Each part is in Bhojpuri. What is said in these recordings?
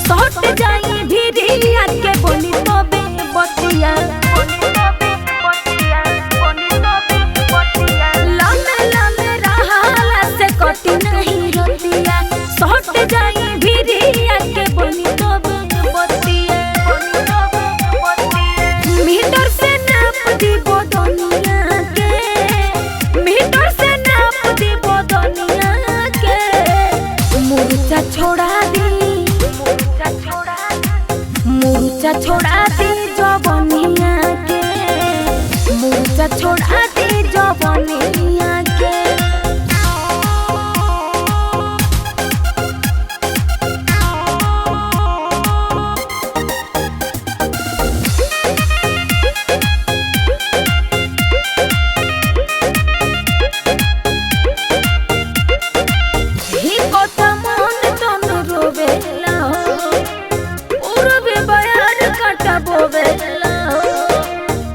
सट जाई भिरिया के बोली तबे बतिया लमे लमे रहाला से कटी नहीं रतिया सट जाई भिरिया के बोली तबे बतिया मीटर से नाप दी बदनिया के मीटर से नाप दी बदनिया के मुर्चा छोड़ा दी मुर्चा छोड़ा दी जवनिया के मुर्चा छोड़ा दी जवनिया के ही कथा मन तन रोवेला काटा बोवेला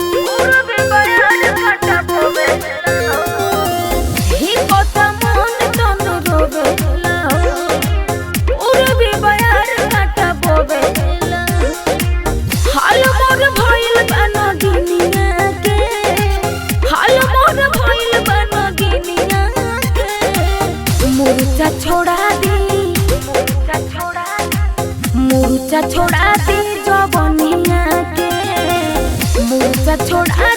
पूरबे बयान काटा बोवेला ही कथा मन तन रोवेला पूरबे बयान काटा बोवेला हाल मोर भइल बन गिनिया के हाल मोर भइल बन गिनिया के मुर्चा छोड़ा दी मुर्चा छोड़ा दी जवनिया के मुर्चा छोड़ा